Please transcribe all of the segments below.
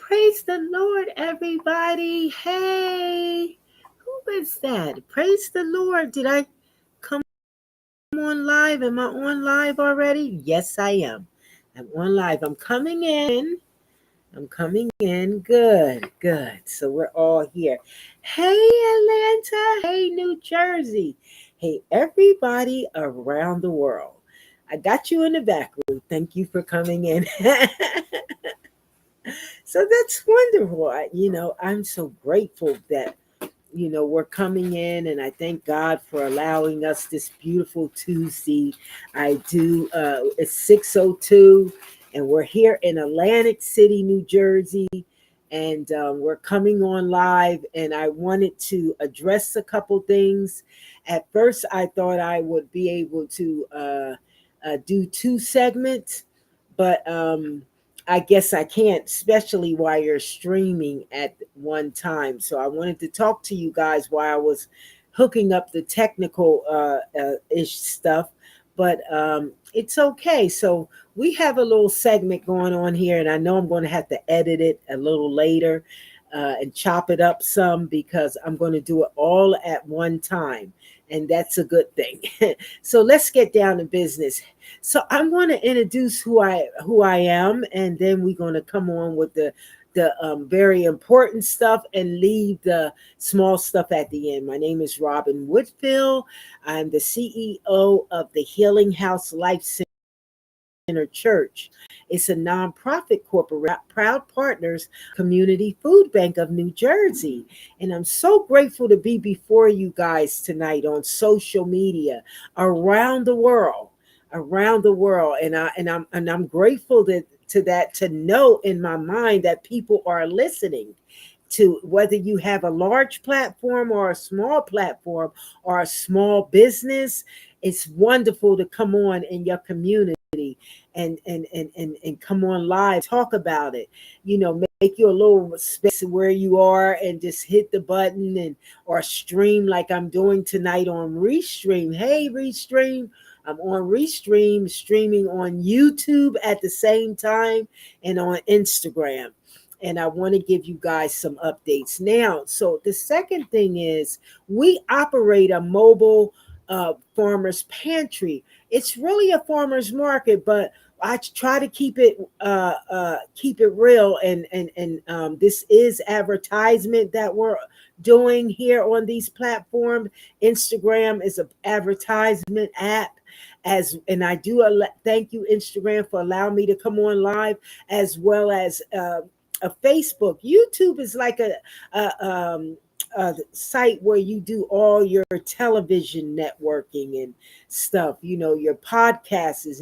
Praise the Lord, everybody. Hey, who is that? Praise the Lord. Did I come on live? Am I on live already? Yes, I am. I'm on live. I'm coming in. I'm coming in. Good, good. So we're all here. Hey, Atlanta. Hey, New Jersey. Hey, everybody around the world. I got you in the back room. Thank you for coming in. So that's wonderful. I'm so grateful that we're coming in, and I thank God for allowing us this beautiful Tuesday. I do. It's 6:02, and we're here in Atlantic City, New Jersey, and we're coming on live. And I wanted to address a couple things. At first, I thought I would be able to do two segments, but I guess I can't, especially while you're streaming at one time. So I wanted to talk to you guys while I was hooking up the technical ish stuff, but it's okay. So we have a little segment going on here, and I know I'm going to have to edit it a little later and chop it up some because I'm going to do it all at one time, and that's a good thing. So let's get down to business. So I'm going to introduce who I am, and then we're going to come on with the very important stuff and leave the small stuff at the end. My name is Robin Woodfield. I'm the CEO of the Healing House Life Center Church. It's a nonprofit corporate proud partners community food bank of New Jersey. And I'm so grateful to be before you guys tonight on social media around the world. And I'm grateful to know in my mind that people are listening to, whether you have a large platform or a small platform or a small business. It's wonderful to come on in your community and come on live, talk about it, make you a little space where you are and just hit the button and or stream like I'm doing tonight on Restream. Hey, Restream. I'm on Restream, streaming on YouTube at the same time and on Instagram. And I want to give you guys some updates now. So the second thing is we operate a mobile farmers pantry. It's really a farmers market, but I try to keep it real, and this is advertisement that we're doing here on these platforms. Instagram is an advertisement app, and I do thank you, Instagram, for allowing me to come on live, as well as a Facebook. YouTube is like a site where you do all your television networking and stuff. Your podcasts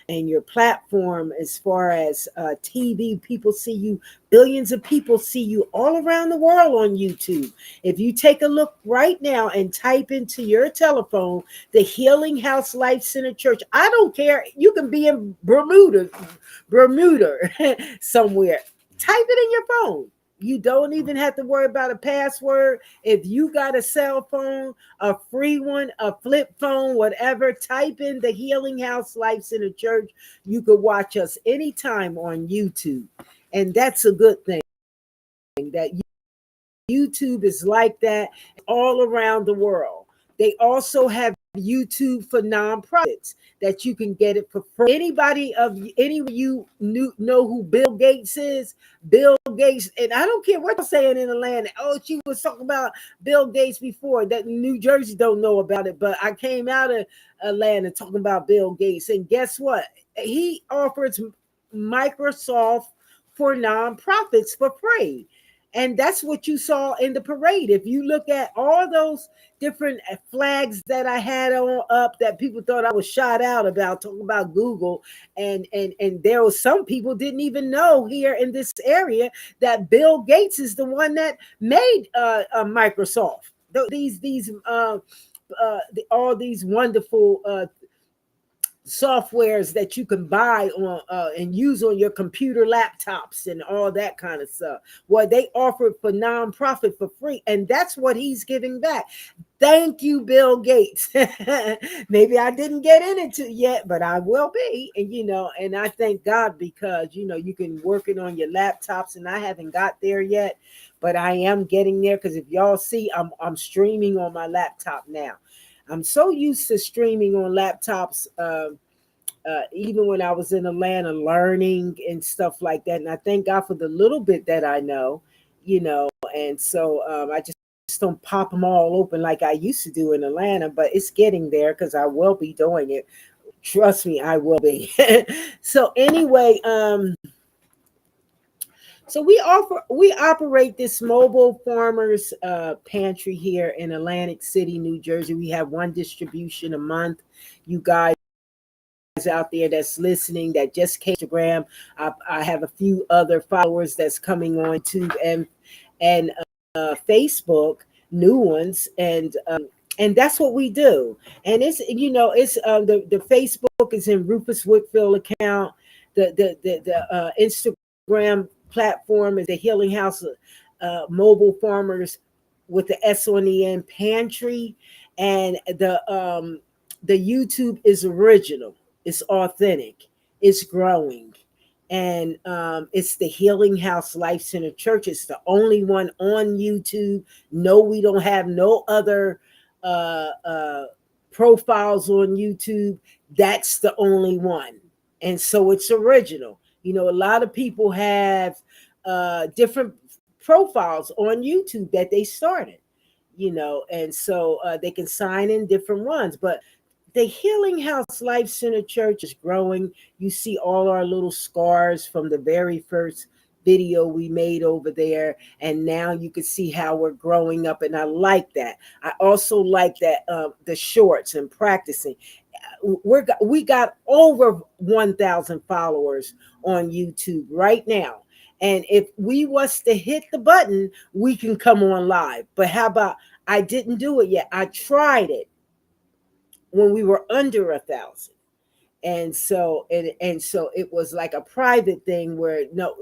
and your platform as far as TV. People see you. Billions of people see you all around the world on YouTube. If you take a look right now and type into your telephone the Healing House Life Center Church, I don't care. You can be in Bermuda somewhere. Type it in your phone. You don't even have to worry about a password. If you got a cell phone, a free one, a flip phone, whatever, type in the Healing House Life Center Church. You could watch us anytime on YouTube. And that's a good thing. That YouTube is like that all around the world. They also have YouTube for nonprofits that you can get it for free. Any of you know who Bill Gates is? Bill Gates, and I don't care what you're saying in Atlanta. Oh, she was talking about Bill Gates before. That New Jersey don't know about it, but I came out of Atlanta talking about Bill Gates, and guess what? He offers Microsoft for nonprofits for free. And that's what you saw in the parade. If you look at all those different flags that I had on up that people thought I was shot out about, talking about Google, and there was some people didn't even know here in this area that Bill Gates is the one that made Microsoft. All these wonderful softwares that you can buy on and use on your computer laptops and all that kind of stuff. Well, they offer it for nonprofit for free, and that's what he's giving back. Thank you, Bill Gates. Maybe I didn't get in it yet, but I will be. And and I thank God because you can work it on your laptops, and I haven't got there yet, but I am getting there because if y'all see, I'm streaming on my laptop now. I'm so used to streaming on laptops. Even when I was in Atlanta learning and stuff like that. And I thank God for the little bit that I know, and so I just don't pop them all open like I used to do in Atlanta, but it's getting there because I will be doing it. Trust me, I will be. So anyway, so we operate this mobile farmers pantry here in Atlantic City, New Jersey. We have one distribution a month. You guys out there that's listening that just came to Instagram. I have a few other followers that's coming on YouTube and Facebook, new ones, and that's what we do. And it's the Facebook is in Rufus Whitfield account. The Instagram platform is the Healing House Mobile Farmers with the S on the end Pantry, and the YouTube is original. It's authentic. It's growing. And it's the Healing House Life Center Church. It's the only one on YouTube. No, we don't have no other uh, uh, profiles on YouTube. That's the only one. And so it's original. A lot of people have different profiles on YouTube that they started, and so they can sign in different ones. But the Healing House Life Center Church is growing. You see all our little scars from the very first video we made over there, and now you can see how we're growing up, and I like that. I also like that the shorts and practicing. We got over 1,000 followers on YouTube right now. And if we was to hit the button, we can come on live. But how about I didn't do it yet? I tried it when we were under 1,000, and so it was like a private thing where no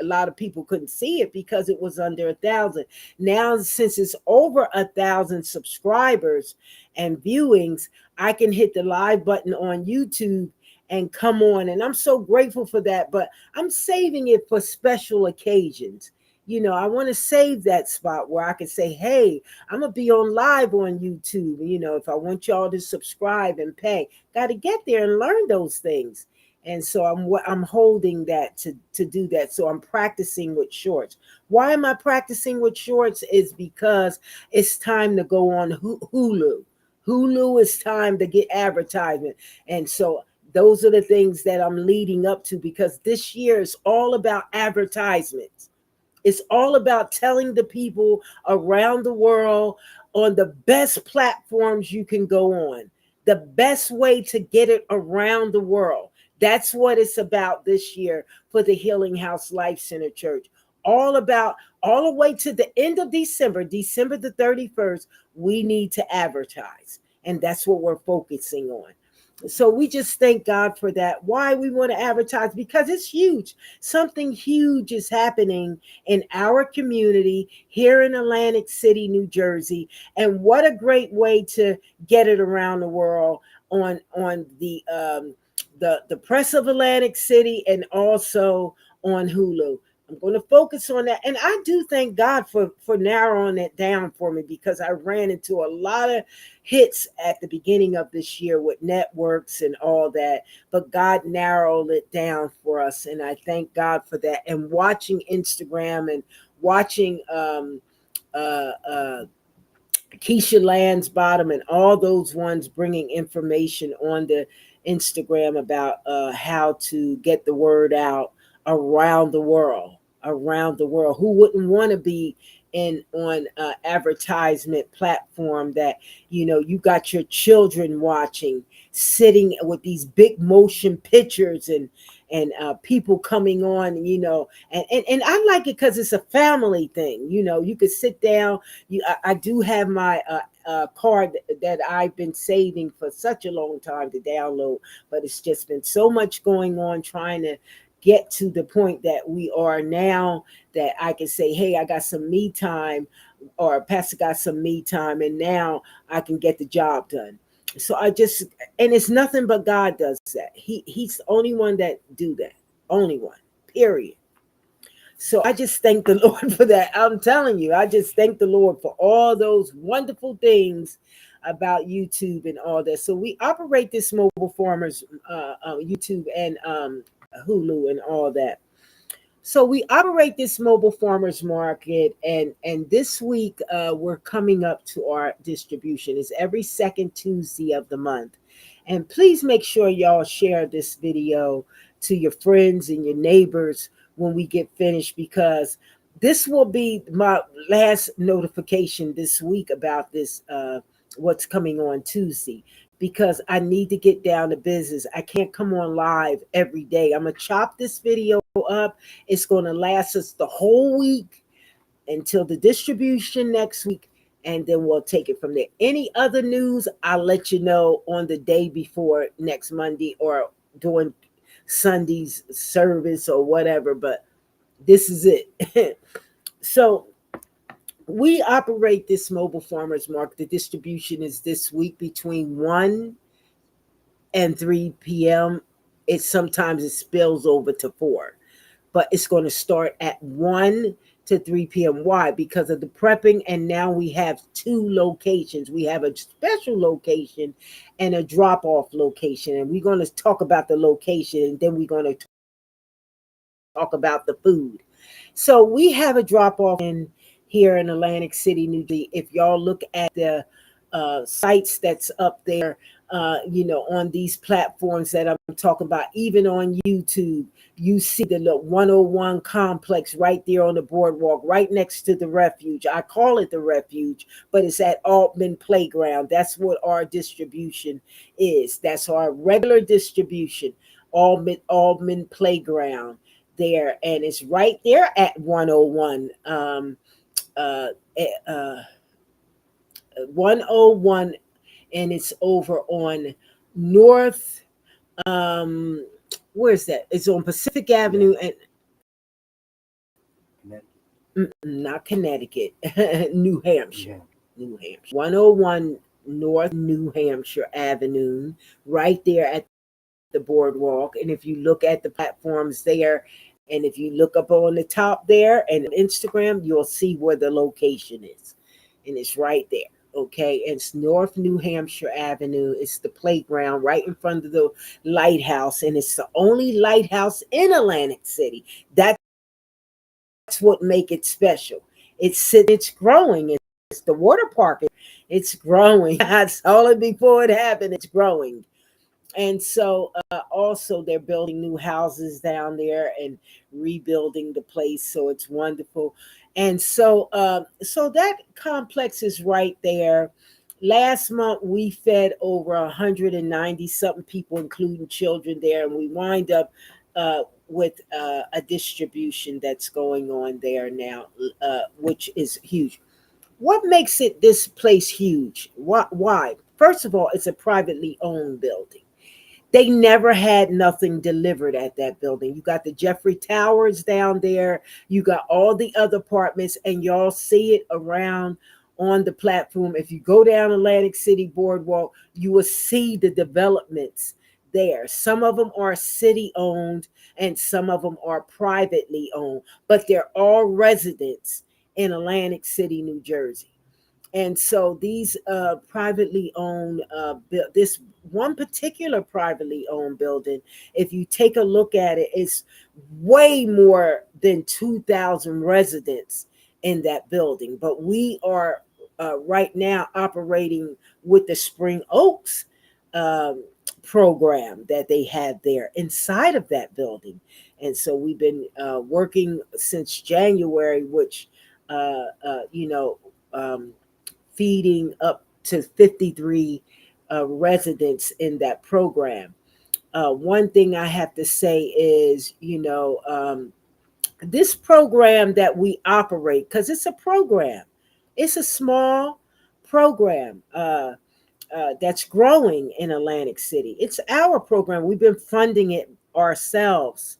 a lot of people couldn't see it because it was under 1,000. Now since it's over 1,000 subscribers and viewings, I can hit the live button on YouTube and come on, and I'm so grateful for that. But I'm saving it for special occasions. I want to save that spot where I can say, hey, I'm gonna be on live on YouTube. If I want y'all to subscribe and pay, got to get there and learn those things. And so I'm holding that to do that. So I'm practicing with shorts. Why am I practicing with shorts? Is because it's time to go on Hulu. Hulu is time to get advertisement, and so those are the things that I'm leading up to because this year is all about advertisements. It's all about telling the people around the world on the best platforms you can go on, the best way to get it around the world. That's what it's about this year for the Healing House Life Center Church. All about all the way to the end of December, December the 31st, we need to advertise. And that's what we're focusing on. So we just thank God for that. Why we want to advertise? Because it's huge. Something huge is happening in our community here in Atlantic City, New Jersey. And what a great way to get it around the world on the press of Atlantic City and also on Hulu. I'm going to focus on that. And I do thank God for narrowing it down for me because I ran into a lot of hits at the beginning of this year with networks and all that. But God narrowed it down for us. And I thank God for that. And watching Instagram and watching Keisha Lansbottom and all those ones bringing information on the Instagram about how to get the word out around the world. Around the world, who wouldn't want to be in on advertisement platform that you got your children watching, sitting with these big motion pictures and people coming on, and I like it because it's a family thing. You could sit down. I do have my card that I've been saving for such a long time to download, but it's just been so much going on trying to get to the point that we are now that I can say, hey, I got some me time or Pastor got some me time, and now I can get the job done. So I just, and it's nothing but God does that. He's the only one that do that. Only one. Period. So I just thank the Lord for that. I'm telling you, I just thank the Lord for all those wonderful things about YouTube and all that. So we operate this mobile farmers YouTube and Hulu and all that. So we operate this mobile farmers market, and this week we're coming up to our distribution. It's every second Tuesday of the month, and please make sure y'all share this video to your friends and your neighbors when we get finished, because this will be my last notification this week about this what's coming on Tuesday, because I need to get down to business. I can't come on live every day. I'm gonna chop this video up. It's going to last us the whole week until the distribution next week, and then we'll take it from there. Any other news, I'll let you know on the day before next Monday or during Sunday's service or whatever, but this is it. So we operate this mobile farmers market. The distribution is this week between 1 and 3 p.m. It sometimes it spills over to 4, but it's going to start at 1 to 3 p.m. Why? Because of the prepping. And now we have two locations. We have a special location and a drop off location. And we're going to talk about the location, and then we're going to talk about the food. So we have a drop off in here in Atlantic City, New Jersey. If y'all look at the sites that's up there, on these platforms that I'm talking about, even on YouTube, you see the 101 complex right there on the boardwalk, right next to the refuge. I call it the refuge, but it's at Altman Playground. That's what our distribution is. That's our regular distribution, Altman Playground there, and it's right there at 101. Eh, uh, 101, and it's over on North. Um, where's that? It's on Pacific Avenue and not Connecticut, New Hampshire. Yeah. New Hampshire. 101 North New Hampshire Avenue, right there at the boardwalk. And if you look at the platforms there, and if you look up on the top there and Instagram, you'll see where the location is. And it's right there. Okay, it's North New Hampshire Avenue. It's the playground right in front of the lighthouse, and it's the only lighthouse in Atlantic City. That's what make it special. It's growing. It's the water park. It's growing. I saw it before it happened. It's growing. And so also they're building new houses down there and rebuilding the place, so it's wonderful. And so that complex is right there. Last month we fed over 190 something people, including children there, and we wind up with a distribution that's going on there now, which is huge. What makes it this place huge? Why? First of all, it's a privately owned building. They never had nothing delivered at that building. You got the Jeffrey Towers down there. You got all the other apartments, and y'all see it around on the platform. If you go down Atlantic City Boardwalk, you will see the developments there. Some of them are city owned and some of them are privately owned, but they're all residents in Atlantic City, New Jersey. And so these privately owned, this one particular privately owned building, if you take a look at it, it's way more than 2,000 residents in that building. But we are right now operating with the Spring Oaks um, program that they have there inside of that building. And so we've been working since January, which, you know, feeding up to 53 residents in that program. One thing I have to say is, this program that we operate, because it's a program, it's a small program that's growing in Atlantic City. It's our program. We've been funding it ourselves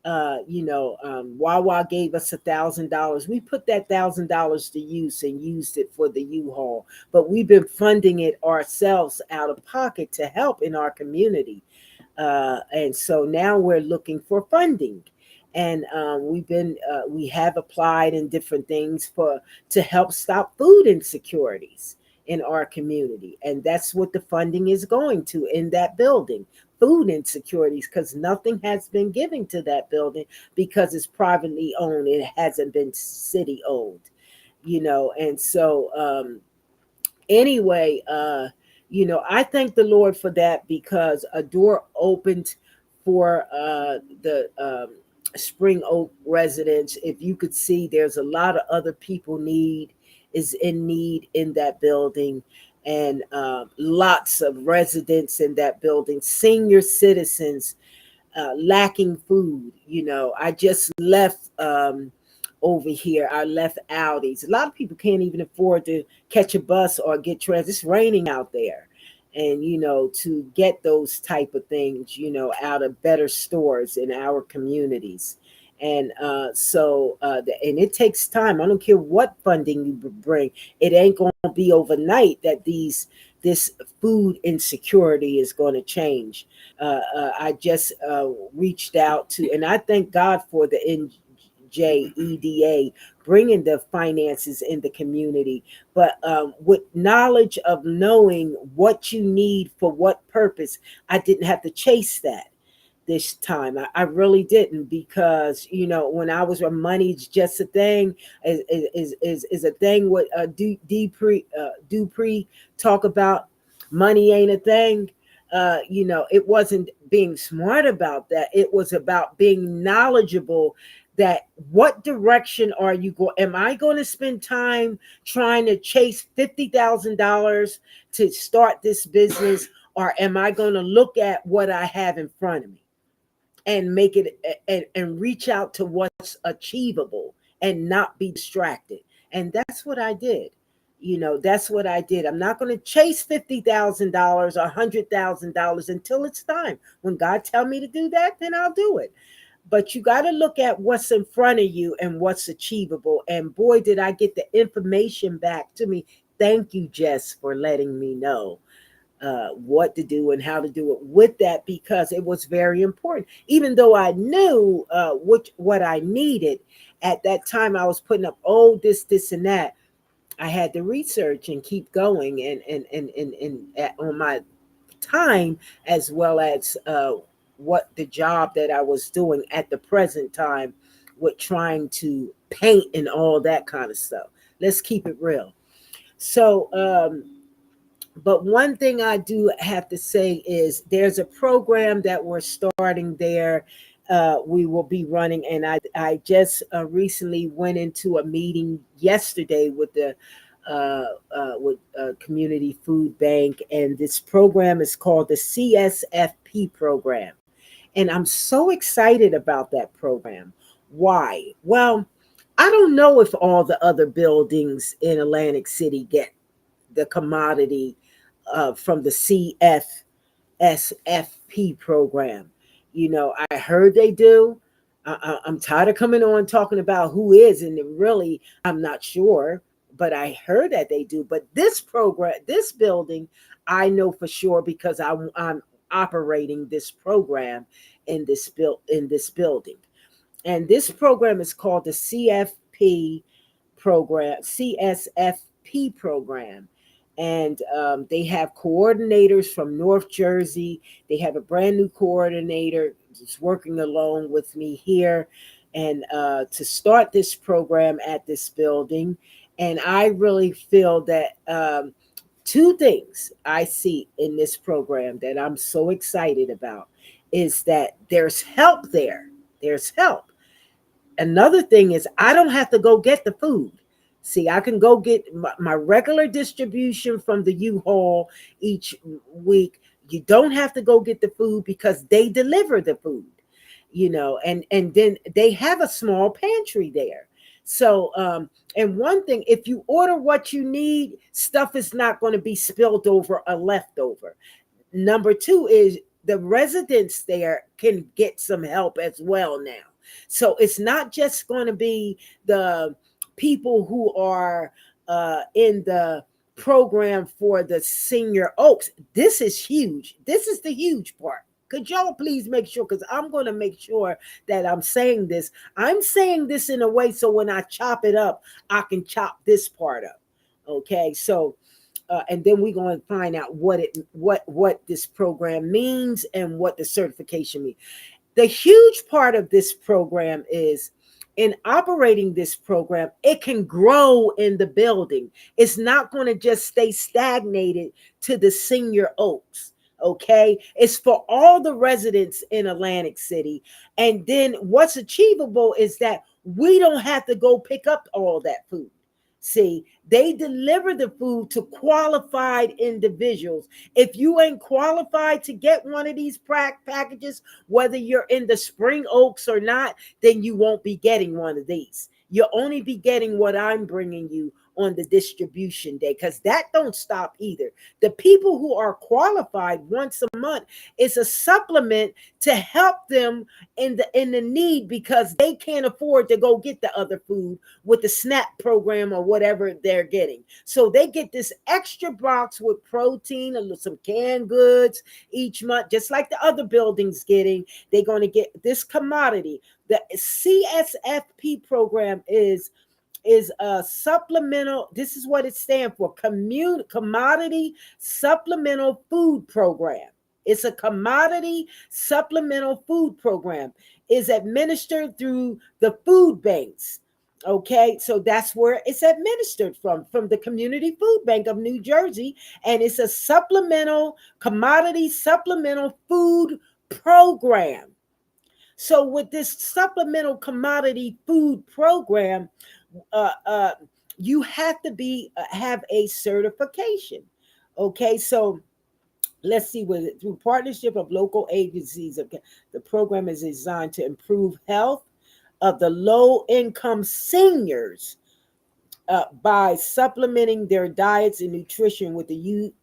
Wawa gave us $1,000. We put that $1,000 to use and used it for the U-Haul, but we've been funding it ourselves out of pocket to help in our community. And so now we're looking for funding, and we have applied in different things for to help stop food insecurities in our community, and that's what the funding is going to in that building. Food insecurities, because nothing has been given to that building because it's privately owned. It hasn't been city owned, and so anyway, I thank the Lord for that, because a door opened for the Spring Oak residents. If you could see, there's a lot of other people is in need in that building, and lots of residents in that building, senior citizens lacking food. I just left over here. I left Aldi's. A lot of people can't even afford to catch a bus or get trans. It's raining out there. And to get those type of things, out of better stores in our communities. And and it takes time. I don't care what funding you bring. It ain't going to be overnight that this food insecurity is going to change. I just reached out to, and I thank God for the NJEDA bringing the finances in the community, but with knowledge of knowing what you need for what purpose, I didn't have to chase that this time. I really didn't, because when I was where money's just a thing, is a thing. What Dupree talk about, money ain't a thing. It wasn't being smart about that. It was about being knowledgeable. That what direction are you going? Am I going to spend time trying to chase $50,000 to start this business, or am I going to look at what I have in front of me and make it and reach out to what's achievable and not be distracted? And that's what I did. That's what I did. I'm not going to chase $50,000 or $100,000 until it's time. When God tell me to do that, then I'll do it. But you got to look at what's in front of you and what's achievable. And boy, did I get the information back to me. Thank you, Jess, for letting me know what to do and how to do it with that, because it was very important. Even though I knew what I needed at that time, I was putting up, this, and that. I had to research and keep going, and on my time, as well as what the job that I was doing at the present time, with trying to paint and all that kind of stuff. Let's keep it real. So, but one thing I do have to say is there's a program that we're starting there. We will be running, and I just recently went into a meeting yesterday with the Community Food Bank, and this program is called the CSFP program, and I'm so excited about that program. Why? Well, I don't know if all the other buildings in Atlantic City get the commodity from the CSFP program. I heard they do. I'm tired of coming on talking about who is, and really, I'm not sure, but I heard that they do. But this program, this building, I know for sure, because I'm operating this program in this building. And this program is called the CSFP program. And they have coordinators from North Jersey. They have a brand new coordinator that's working along with me here, and to start this program at this building. And I really feel that two things I see in this program that I'm so excited about is that there's help there. There's help. Another thing is I don't have to go get the food. See, I can go get my regular distribution from the U-Haul each week. You don't have to go get the food because they deliver the food, and then they have a small pantry there. So, and one thing, if you order what you need, stuff is not going to be spilled over or left over. Number two is the residents there can get some help as well now. So it's not just going to be the people who are in the program for the senior oaks. This is huge. This is the huge part. Could y'all please make sure? Because I'm going to make sure that I'm saying this. I'm saying this in a way so when I chop it up, I can chop this part up. Okay, so and then we're going to find out what this program means and what the certification means. The huge part of this program is in operating this program, it can grow in the building. It's not going to just stay stagnated to the senior oaks. Okay, it's for all the residents in Atlantic City. And then what's achievable is that we don't have to go pick up all that food. See, they deliver the food to qualified individuals. If you ain't qualified to get one of these packages, whether you're in the Spring Oaks or not, then you won't be getting one of these. You'll only be getting what I'm bringing you on the distribution day, because that don't stop either. The people who are qualified once a month is a supplement to help them in the need, because they can't afford to go get the other food with the SNAP program or whatever they're getting. So they get this extra box with protein and some canned goods each month, just like the other buildings getting. They're going to get this commodity. The CSFP program is a supplemental. This is what it stands for: commodity supplemental food program. It's a commodity supplemental food program. Is administered through the food banks. Okay, so that's where it's administered from the Community Food Bank of New Jersey, and it's a supplemental commodity supplemental food program. So with this supplemental commodity food program, uh, uh, you have to be have a certification. Okay, so let's see with it through partnership of local agencies. Okay, the program is designed to improve health of the low income seniors by supplementing their diets and nutrition with the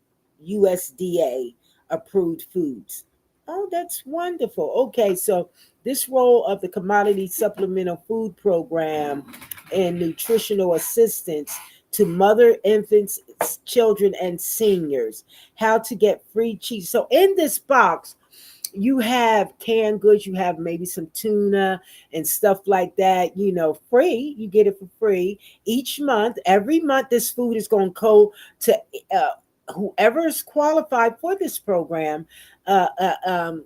USDA approved foods. Oh, that's wonderful. Okay, so this role of the commodity supplemental food program and nutritional assistance to mother, infants, children, and seniors. How to get free cheese. So in this box, you have canned goods, you have maybe some tuna and stuff like that, free. You get it for free each month. Every month, this food is going to go to whoever is qualified for this program uh, uh, um,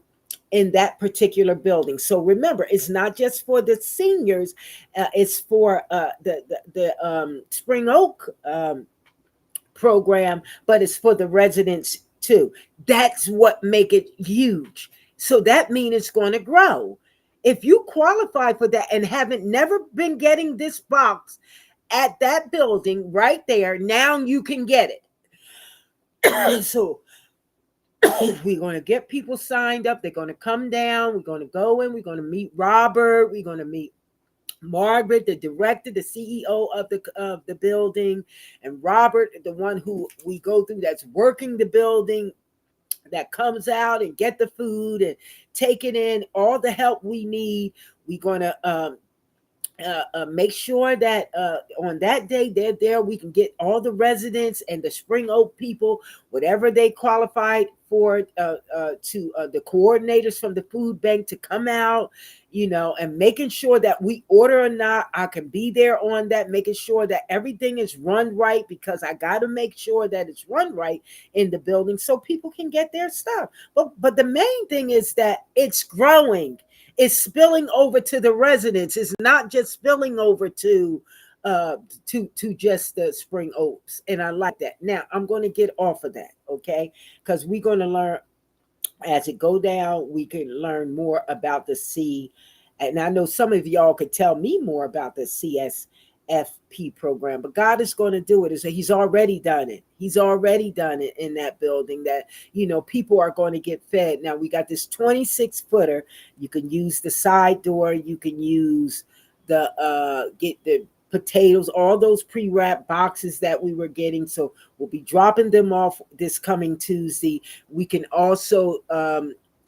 in that particular building. So remember, it's not just for the seniors, it's for the Spring Oak program, but it's for the residents too. That's what make it huge. So that means it's going to grow. If you qualify for that and haven't never been getting this box at that building right there, now you can get it. So we're going to get people signed up. They're going to come down. We're going to go in. We're going to meet Robert. We're going to meet Margaret, the director, the CEO of the building, and Robert, the one who we go through that's working the building, that comes out and get the food and take it in, all the help we need. We're going to make sure that on that day they're there. We can get all the residents and the Spring Oak people, whatever they qualified for, to the coordinators from the food bank to come out, and making sure that we order or not, I can be there on that, making sure that everything is run right, because I got to make sure that it's run right in the building so people can get their stuff. But the main thing is that it's growing. It's spilling over to the residents. It's not just spilling over to just the Spring Oaks, and I like that. Now I'm going to get off of that, okay? Because we're going to learn as it go down. We can learn more about the C, and I know some of y'all could tell me more about the CSFP program, but God is going to do it. He's already done it. He's already done it in that building, that people are going to get fed. Now we got this 26-footer. You can use the side door. You can use the get the potatoes, all those pre-wrapped boxes that we were getting. So we'll be dropping them off this coming Tuesday. We can also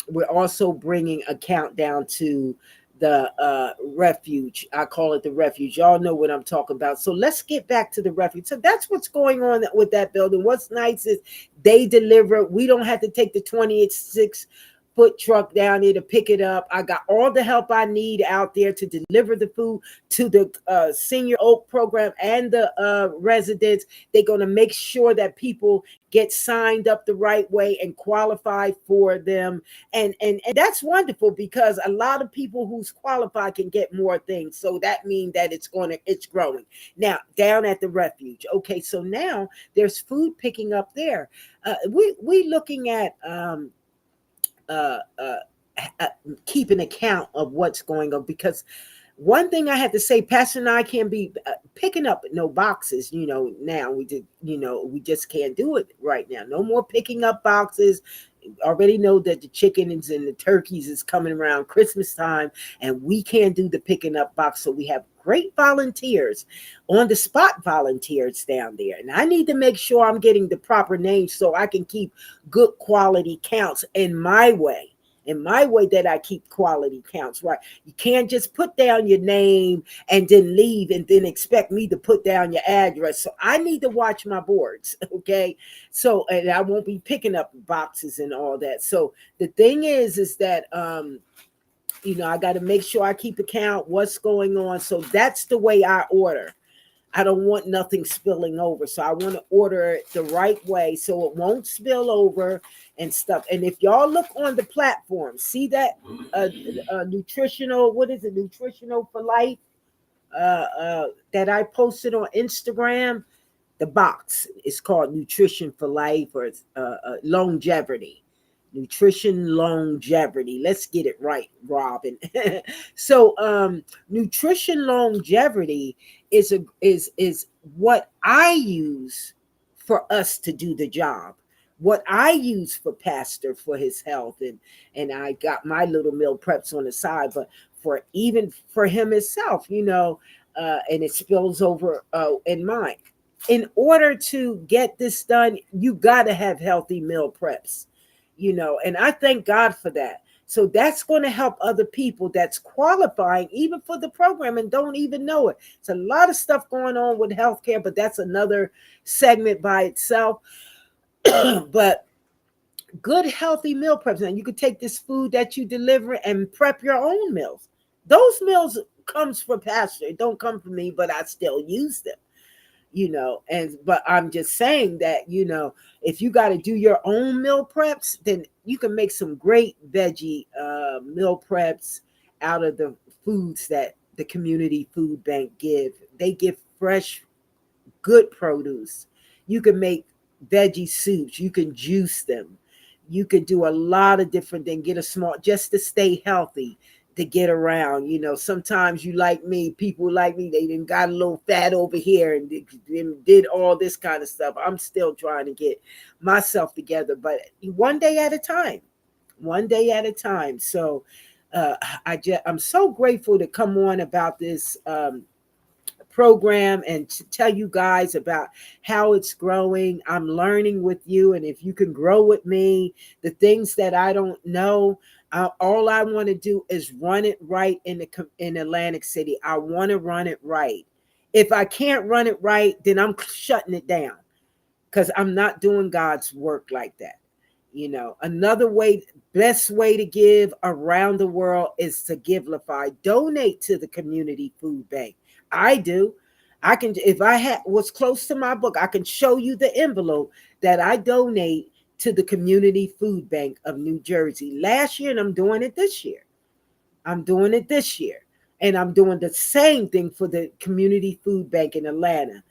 we're also bringing a countdown to the refuge. I call it the refuge. Y'all know what I'm talking about. So let's get back to the refuge. So that's what's going on with that building. What's nice is they deliver. We don't have to take the 26-foot truck down there to pick it up. I got all the help I need out there to deliver the food to the senior oak program and the residents. They're going to make sure that people get signed up the right way and qualify for them. And that's wonderful because a lot of people who's qualified can get more things. So that means that it's growing. Now, down at the refuge. Okay, so now there's food picking up there. We looking at uh, uh, uh, keeping account of what's going on because one thing I had to say, Pastor and I can't be picking up no boxes. Now we just can't do it right now. No more picking up boxes. Already know that the chickens and the turkeys is coming around Christmas time, and we can't do the picking up box. So we have great volunteers, on the spot volunteers down there, and I need to make sure I'm getting the proper names so I can keep good quality counts in my way. In my way that I keep quality counts, right? You can't just put down your name and then leave and then expect me to put down your address. So I need to watch my boards, okay? So, and I won't be picking up boxes and all that. So the thing is that, I got to make sure I keep account what's going on. So that's the way I order. I don't want nothing spilling over. So I want to order it the right way so it won't spill over and stuff. And if y'all look on the platform, see that nutritional, what is it? Nutritional for life that I posted on Instagram. The box is called Nutrition for Life or Longevity. Nutrition longevity. Let's get it right, Robin. So nutrition longevity is what I use for us to do the job. What I use for Pastor for his health, and I got my little meal preps on the side, but for even for him himself, and it spills over in mine. In order to get this done, you got to have healthy meal preps, and I thank God for that. So that's going to help other people that's qualifying even for the program and don't even know it. It's a lot of stuff going on with healthcare, but that's another segment by itself. But good healthy meal preps. And you could take this food that you deliver and prep your own meals. Those meals comes from Pastor. It don't come from me, but I still use them. But I'm just saying that, if you got to do your own meal preps, then you can make some great veggie meal preps out of the foods that the community food bank give. They give fresh, good produce. You can make veggie soups. You can juice them. You could do a lot of different things. Get a small, just to stay healthy, to get around. Sometimes you like me, people like me, they didn't got a little fat over here and did all this kind of stuff. I'm still trying to get myself together, but one day at a time, one day at a time. So I'm so grateful to come on about this program and to tell you guys about how it's growing. I'm learning with you, and if you can grow with me, the things that I don't know, all I want to do is run it right in Atlantic City. I want to run it right. If I can't run it right, then I'm shutting it down because I'm not doing God's work like that. Another way, best way to give around the world is to givelify, donate to the community food bank. I do. I can, if I had what's close to my book, I can show you the envelope that I donate to the community food bank of New Jersey last year, and I'm doing it this year. I'm doing it this year. And I'm doing the same thing for the community food bank in Atlanta.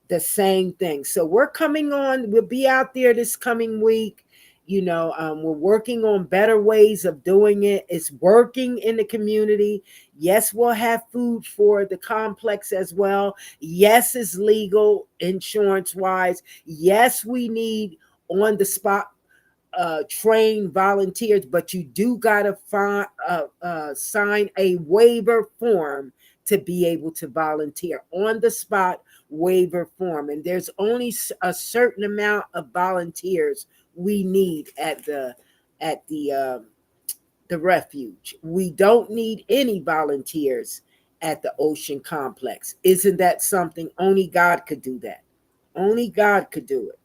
The same thing. So we're coming on. We'll be out there this coming week. We're working on better ways of doing it. It's working in the community. Yes, we'll have food for the complex as well. Yes, it's legal insurance wise. Yes, we need on the spot trained volunteers, but you do got to sign a waiver form to be able to volunteer on the spot waiver form. And there's only a certain amount of volunteers we need at the the refuge. We don't need any volunteers at the ocean complex. Isn't that something? Only God could do that. Only God could do it.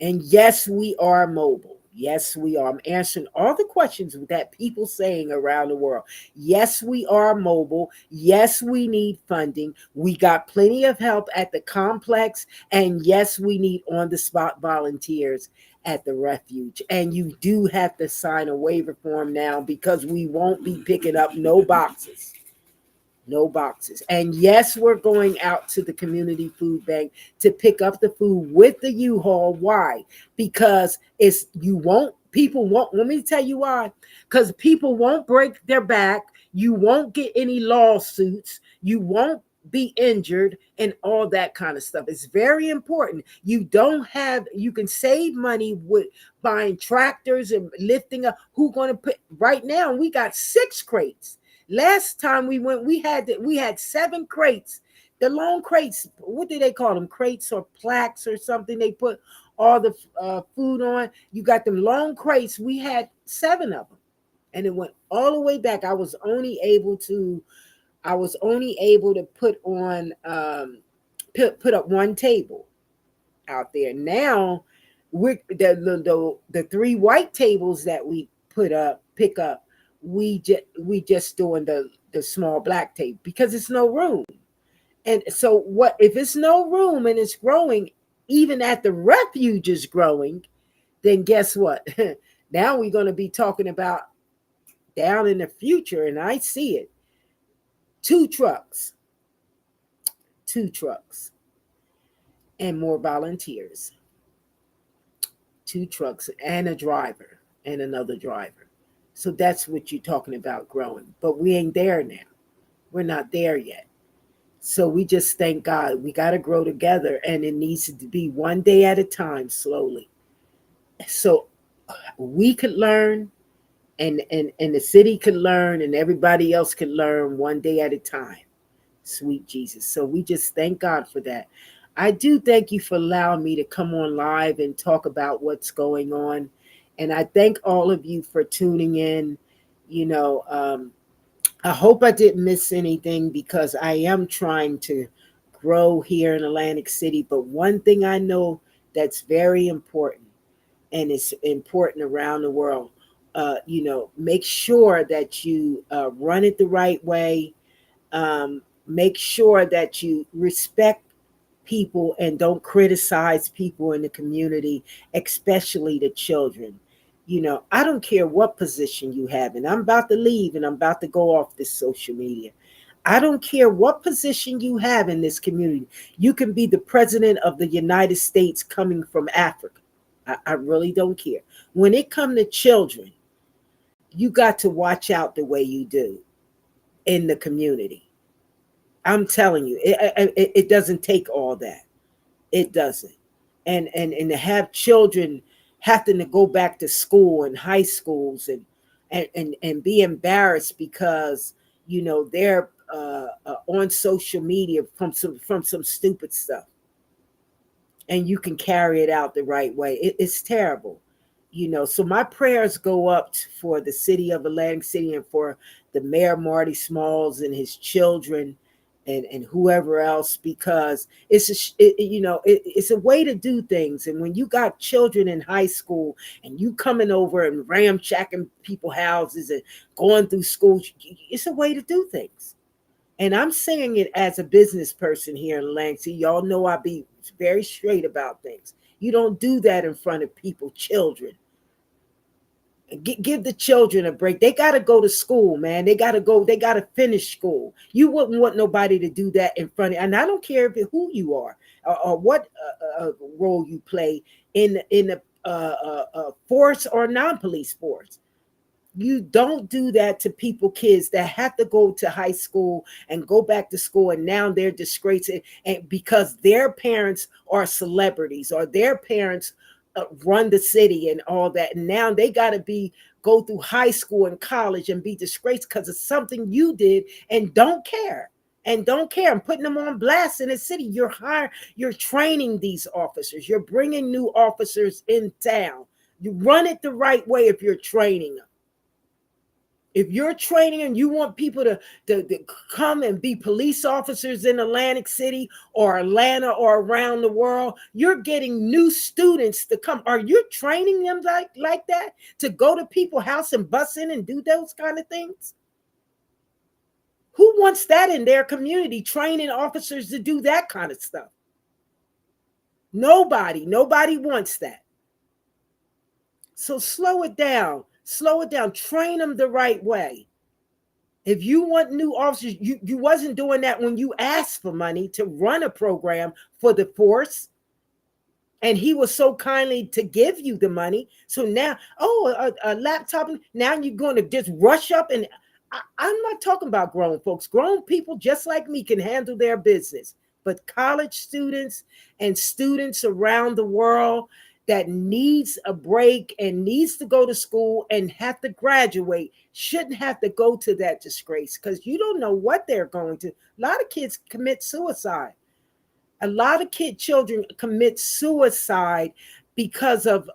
And yes, we are mobile. Yes, we are. I'm answering all the questions that people saying around the world. Yes, we are mobile. Yes, we need funding. We got plenty of help at the complex. And yes, we need on the spot volunteers at the refuge. And you do have to sign a waiver form now because we won't be picking up no boxes. No boxes. And yes, we're going out to the community food bank to pick up the food with the U-Haul. Why? Because it's you won't people won't let me tell you why. Because people won't break their back, you won't get any lawsuits, you won't be injured and all that kind of stuff. It's very important. You can save money with buying tractors and lifting up. Who going to put right now? We got 6 crates. Last time we went, we had 7 crates. The long crates, what do they call them? Crates or plaques or something? They put all the food on. You got them long crates. We had 7 of them, and it went all the way back. I was only able to put up one table out there. Now, with the 3 white tables that we pick up, we just doing the small black table because it's no room. And so what if it's no room and it's growing, even at the refuge is growing, then guess what? Now we're going to be talking about down in the future, and I see it. 2 trucks, 2 trucks, and more volunteers. 2 trucks and a driver and another driver. So that's what you're talking about growing. But we ain't there now. We're not there yet. So we just thank God. We got to grow together, and it needs to be one day at a time, slowly. So we could learn, and the city could learn, and everybody else could learn one day at a time. Sweet Jesus. So we just thank God for that. I do thank you for allowing me to come on live and talk about what's going on. And I thank all of you for tuning in. You know, I hope I didn't miss anything because I am trying to grow here in Atlantic City. But one thing I know that's very important, and it's important around the world, make sure that you run it the right way. Make sure that you respect people and don't criticize people in the community, especially the children. I don't care what position you have, and I'm about to leave and I'm about to go off this social media. I don't care what position you have in this community. You can be the president of the United States coming from Africa. I really don't care. When it comes to children, you got to watch out the way you do in the community. I'm telling you, it doesn't take all that. It doesn't. And to have children having to go back to school and high schools and be embarrassed because they're on social media from some stupid stuff, and you can carry it out the right way. It's terrible. So my prayers go up for the city of Atlantic City and for the mayor Marty Smalls and his children and whoever else, because it's a way to do things. And when you got children in high school and you coming over and ramshacking people's houses and going through schools, it's a way to do things. And I'm saying it as a business person here in Lansing. Y'all know I be very straight about things. You don't do that in front of people, children. Give the children a break. They got to go to school, man. They got to go. They got to finish school. You wouldn't want nobody to do that in front of. And I don't care who you are or what role you play in a force or non-police force. You don't do that to kids that have to go to high school and go back to school, and now they're disgraced and because their parents are celebrities or their parents run the city and all that, and now they got to go through high school and college and be disgraced because of something you did and don't care. And putting them on blast in the city. You're training these officers. You're bringing new officers in town. You run it the right way if you're training them. If you're training and you want people to come and be police officers in Atlantic City or Atlanta or around the world, you're getting new students to come. Are you training them like that to go to people's house and bust in and do those kind of things? Who wants that in their community, training officers to do that kind of stuff? Nobody wants that. So slow it down. Slow it down. Train them the right way. If you want new officers, you wasn't doing that when you asked for money to run a program for the force. And he was so kindly to give you the money. So now, a laptop. Now you're going to just rush up and I'm not talking about grown folks. Grown people just like me can handle their business. But college students and students around the world that needs a break and needs to go to school and have to graduate shouldn't have to go to that disgrace, because you don't know what they're going to. A lot of kids commit suicide. A lot of children commit suicide because of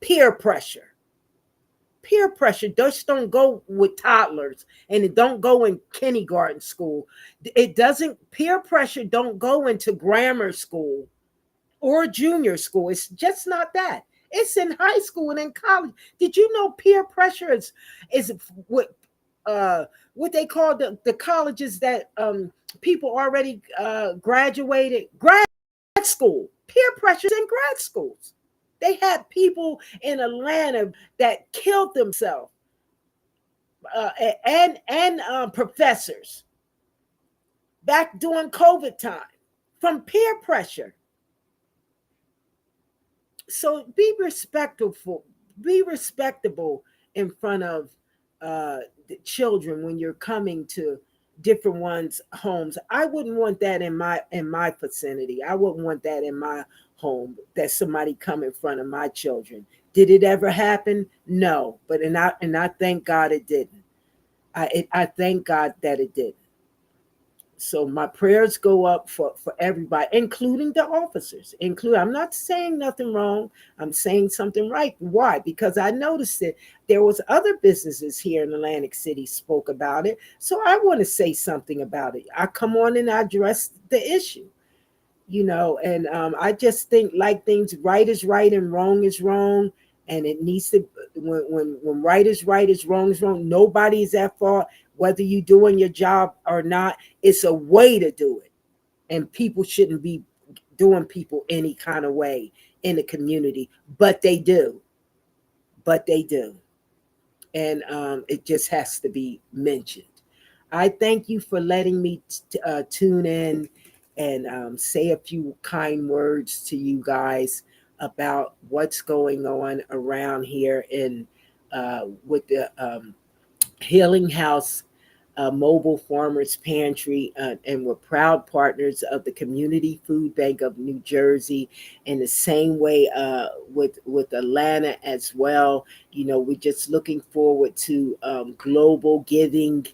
peer pressure. Peer pressure just don't go with toddlers, and it don't go in kindergarten school. It doesn't. Peer pressure don't go into grammar school or junior school. It's just not that. It's in high school and in college. Did you know peer pressure is what they call the colleges that people already graduated, grad school. Peer pressure in grad schools. They had people in Atlanta that killed themselves, and professors back during COVID time from peer pressure. So be respectful. Be respectable in front of the children when you're coming to different ones' homes. I wouldn't want that in my vicinity. I wouldn't want that in my home, that somebody come in front of my children. Did it ever happen? No, but I thank God it didn't. I thank God that it didn't. So my prayers go up for everybody, including the officers. I'm not saying nothing wrong. I'm saying something right. Why? Because I noticed that there was other businesses here in Atlantic City spoke about it. So I want to say something about it. I come on and I address the issue, and I just think like things, right is right and wrong is wrong. And it needs to, when right is right, is wrong is wrong. Nobody's at fault, whether you're doing your job or not. It's a way to do it. And people shouldn't be doing people any kind of way in the community, but they do. But they do. And it just has to be mentioned. I thank you for letting me tune in and say a few kind words to you guys about what's going on around here in with the Healing House Mobile Farmers Pantry, and we're proud partners of the Community Food Bank of New Jersey. In the same way with Atlanta as well. We're just looking forward to global giving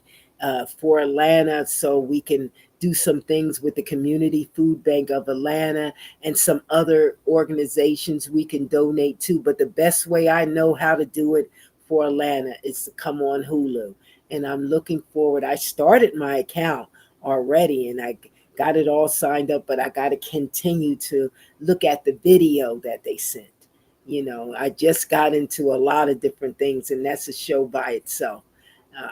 for Atlanta, so we can do some things with the Community Food Bank of Atlanta and some other organizations we can donate to. But the best way I know how to do it for Atlanta is to come on Hulu. And I'm looking forward. I started my account already and I got it all signed up, but I got to continue to look at the video that they sent. I just got into a lot of different things, and that's a show by itself.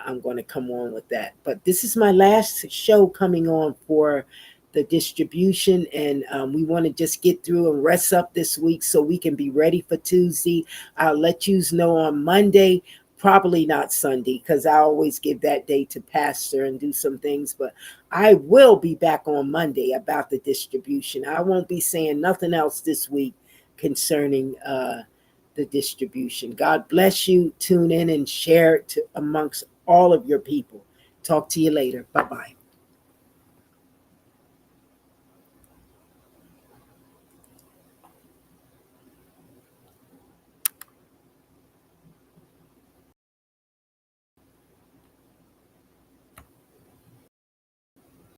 I'm going to come on with that. But this is my last show coming on for the distribution, and we want to just get through and rest up this week so we can be ready for Tuesday. I'll let you know on Monday, probably not Sunday, because I always give that day to pastor and do some things, but I will be back on Monday about the distribution. I won't be saying nothing else this week concerning the distribution. God bless you. Tune in and share it amongst all of your people. Talk to you later. Bye-bye.